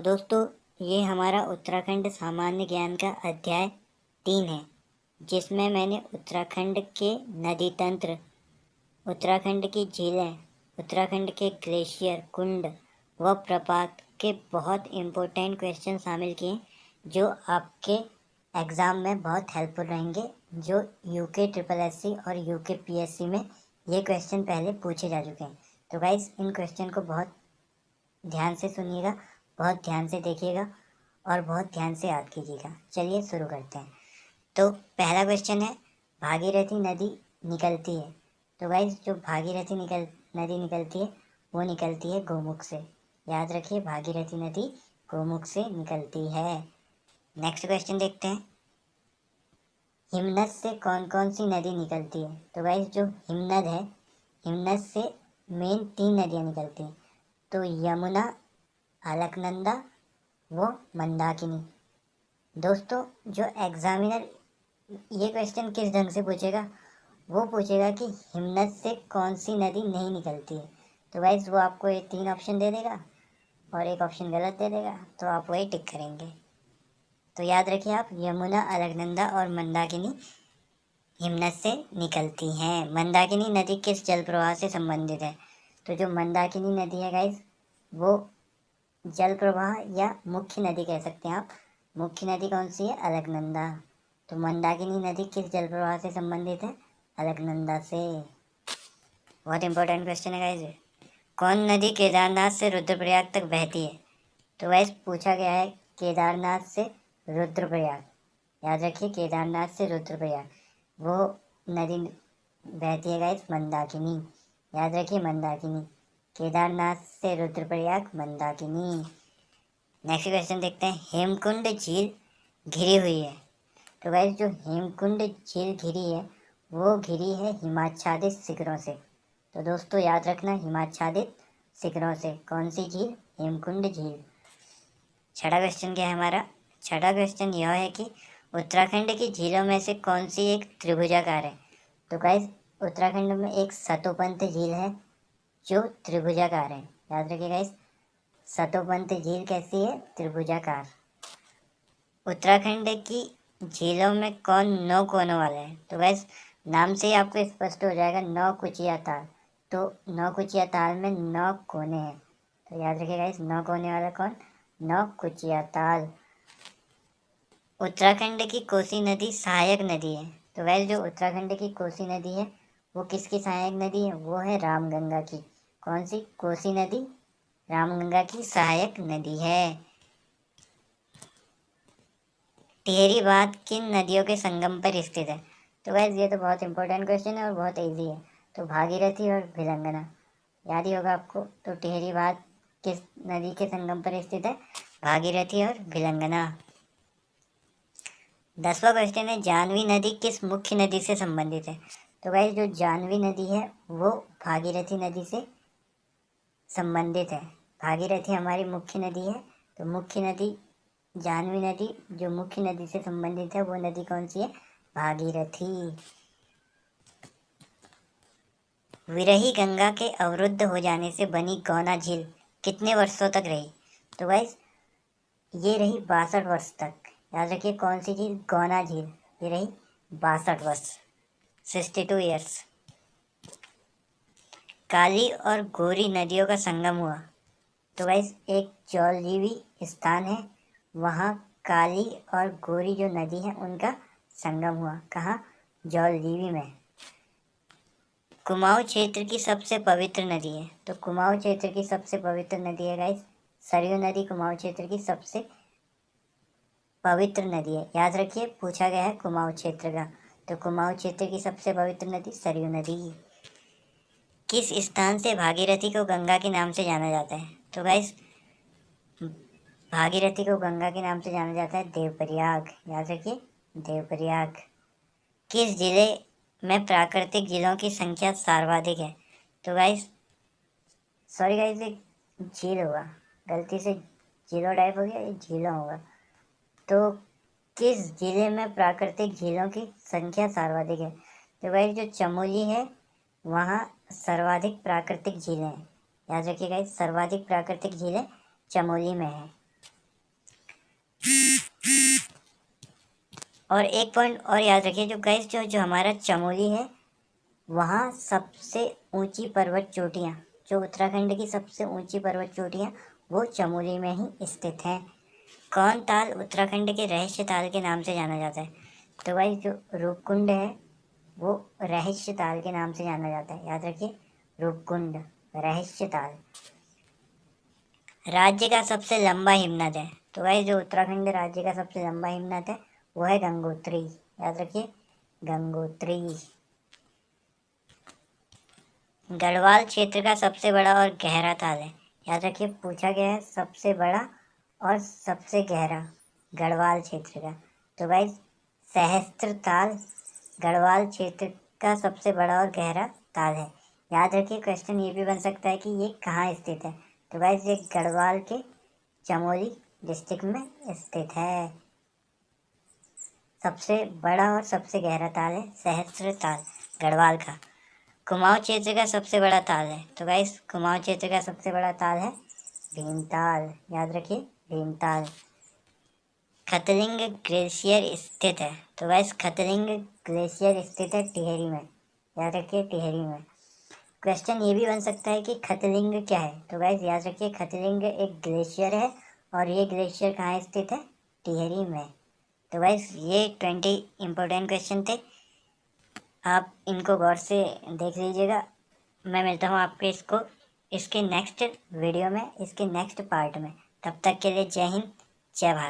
तो दोस्तों, ये हमारा उत्तराखंड सामान्य ज्ञान का अध्याय 3 है, जिसमें मैंने उत्तराखंड के नदी तंत्र, उत्तराखंड की झीलें, उत्तराखंड के ग्लेशियर, कुंड व प्रपात के बहुत इम्पोर्टेंट क्वेश्चन शामिल किए, जो आपके एग्ज़ाम में बहुत हेल्पफुल रहेंगे। जो यूके ट्रिपल एससी और यूके पीएससी में ये क्वेश्चन पहले पूछे जा चुके हैं। तो गाइस, इन क्वेश्चन को बहुत ध्यान से सुनिएगा, बहुत ध्यान से देखिएगा और बहुत ध्यान से याद कीजिएगा। चलिए शुरू करते हैं। तो पहला क्वेश्चन है, भागीरथी नदी निकलती है। तो गाइस, जो भागीरथी नदी निकलती है वो निकलती है गोमुख से। याद रखिए, भागीरथी नदी गोमुख से निकलती है। नेक्स्ट क्वेश्चन देखते हैं, हिमनद से कौन कौन सी नदी निकलती है। तो गाइस, जो हिमनद है, हिमनद से मेन 3 नदियाँ निकलती हैं। तो यमुना, अलकनंदा वो मंदाकिनी। दोस्तों, जो एग्जामिनर ये क्वेश्चन किस ढंग से पूछेगा, वो पूछेगा कि हिमनद से कौन सी नदी नहीं निकलती है। तो गाइस, वो आपको ये 3 ऑप्शन दे देगा और एक ऑप्शन गलत दे देगा, तो आप वही टिक करेंगे। तो याद रखिए आप, यमुना, अलकनंदा और मंदाकिनी हिमनद से निकलती हैं। मंदाकिनी नदी किस जल प्रवाह से संबंधित है। तो जो मंदाकिनी नदी है गाइस, वो जल प्रवाह या मुख्य नदी कह सकते हैं आप। मुख्य नदी कौन सी है? अलकनंदा। तो मंदाकिनी नदी किस जल प्रवाह से संबंधित है? अलकनंदा से। बहुत इंपॉर्टेंट क्वेश्चन है गाइस। कौन नदी केदारनाथ से रुद्रप्रयाग तक बहती है। तो गाइस, पूछा गया है केदारनाथ से रुद्रप्रयाग। याद रखिए, केदारनाथ से रुद्रप्रयाग वो नदी बहती है गाइस, मंदाकिनी। याद रखिए, मंदाकिनी। केदारनाथ से रुद्रप्रयाग, मंदाकिनी। नेक्स्ट क्वेश्चन देखते हैं, हेमकुंड झील घिरी हुई है। तो गाइस, जो हेमकुंड झील घिरी है वो घिरी है हिमाच्छादित शिखरों से। तो दोस्तों याद रखना, हिमाच्छादित शिखरों से। कौन सी झील? हेमकुंड झील। छठा क्वेश्चन क्या है हमारा? छठा क्वेश्चन यह है कि उत्तराखंड की झीलों में से कौन सी एक त्रिभुजाकार है। तो गाइस, उत्तराखंड में एक सतोपंथ झील है जो त्रिभुजाकार है। याद रखिए गाइस, सतोपंथ झील कैसी है? त्रिभुजाकार। उत्तराखंड की झीलों में कौन 9 कोनों वाला है। तो गाइस, नाम से ही आपको स्पष्ट हो जाएगा, 9 कुचिया ताल। तो 9 कुचिया ताल में 9 कोने हैं। तो याद रखिए गाइस, 9 कोने वाला कौन? 9 कुचिया ताल। उत्तराखंड की कोसी नदी सहायक नदी है। तो गाइस, जो उत्तराखंड की कोसी नदी है वो किसकी सहायक नदी है? वो है रामगंगा की। कौन सी? कोसी नदी रामगंगा की सहायक नदी है। टिहरी बांध किन नदियों के संगम पर स्थित है। तो गाइस, ये तो बहुत इंपॉर्टेंट क्वेश्चन है और बहुत इजी है। तो भागीरथी और भिलंगना याद ही होगा आपको। तो टिहरी बांध किस नदी के संगम पर स्थित है? भागीरथी और भिलंगना। 10वां क्वेश्चन है, जानवी नदी किस मुख्य नदी से संबंधित है। तो गाइस, जो जानवी नदी है वो भागीरथी नदी से संबंधित है। भागीरथी हमारी मुख्य नदी है। तो मुख्य नदी जानवी नदी जो मुख्य नदी से संबंधित है वो नदी कौन सी है? भागीरथी। विरही गंगा के अवरुद्ध हो जाने से बनी गौना झील कितने वर्षों तक रही। तो गाइस, ये रही 62 वर्ष तक। याद रखिए, कौन सी झील? गौना झील। ये रही 62 वर्ष, 62 ईयर्स। काली और गोरी नदियों का संगम हुआ। तो गाइस, एक जलजीवी स्थान है, वहाँ काली और गोरी जो नदी है उनका संगम हुआ। कहाँ? जलजीवी में। कुमाऊं क्षेत्र की सबसे पवित्र नदी है। तो कुमाऊं क्षेत्र की सबसे पवित्र नदी है गाइस, सरयू नदी कुमाऊं क्षेत्र की सबसे पवित्र नदी है। याद रखिए, पूछा गया है कुमाऊं क्षेत्र का। तो कुमाऊं क्षेत्र की सबसे पवित्र नदी सरयू नदी। किस स्थान से भागीरथी को गंगा के नाम से जाना जाता है। तो गाइस, भागीरथी को गंगा के नाम से जाना जाता है देवप्रयाग। याद रखिए, देवप्रयाग। किस जिले में प्राकृतिक जिलों की संख्या सर्वाधिक है। तो गाइस, सॉरी गाइस, ये झील होगा, गलती से जीरो टाइप हो गया, ये झीलों होगा। तो किस जिले में प्राकृतिक झीलों की संख्या सर्वाधिक है। तो गाइस, जो चमोली है वहाँ सर्वाधिक प्राकृतिक झीलें हैं। याद रखिए गाइस, सर्वाधिक प्राकृतिक झीलें चमोली में है। और एक पॉइंट और याद रखिए, जो गाइस जो हमारा चमोली है, वहाँ सबसे ऊंची पर्वत चोटियाँ, जो उत्तराखंड की सबसे ऊंची पर्वत चोटियाँ, वो चमोली में ही स्थित हैं। कौन ताल उत्तराखंड के रहस्य ताल के नाम से जाना जाता है? तो भाई जो रूपकुंड है वो रहस्य ताल के नाम से जाना जाता है। याद रखिए, रूपकुंड, रहस्य ताल। राज्य का सबसे लंबा हिमनद है? तो भाई जो उत्तराखंड राज्य का सबसे लंबा हिमनद है वो है गंगोत्री। याद रखिए, गंगोत्री। गढ़वाल क्षेत्र का सबसे बड़ा और गहरा ताल है? याद रखिए, पूछा गया है सबसे बड़ा और सबसे गहरा गढ़वाल क्षेत्र का। तो भाई सहस्त्र ताल गढ़वाल क्षेत्र का सबसे बड़ा और गहरा ताल है। याद रखिए, क्वेश्चन ये भी बन सकता है कि ये कहाँ स्थित है? तो भाई ये गढ़वाल के चमोली डिस्ट्रिक्ट में स्थित है। सबसे बड़ा और सबसे गहरा ताल है सहस्त्र ताल गढ़वाल का। कुमाऊं क्षेत्र का सबसे बड़ा ताल है? तो गाइस कुमाऊं क्षेत्र का सबसे बड़ा ताल है भीमताल। याद रखिए, भीमताल। खतलिंग ग्लेशियर स्थित है? तो गाइस खतलिंग ग्लेशियर स्थित है टिहरी में। याद रखिए, टिहरी में। क्वेश्चन ये भी बन सकता है कि खतलिंग क्या है? तो गाइस याद रखिए, खतलिंग एक ग्लेशियर है और ये ग्लेशियर कहाँ स्थित है? टिहरी में। तो गाइस ये 20 इंपॉर्टेंट क्वेश्चन थे, आप इनको गौर से देख लीजिएगा। मैं मिलता हूँ आपके इसके नेक्स्ट वीडियो में, इसके नेक्स्ट पार्ट में। तब तक के लिए जय हिंद, जय भारत।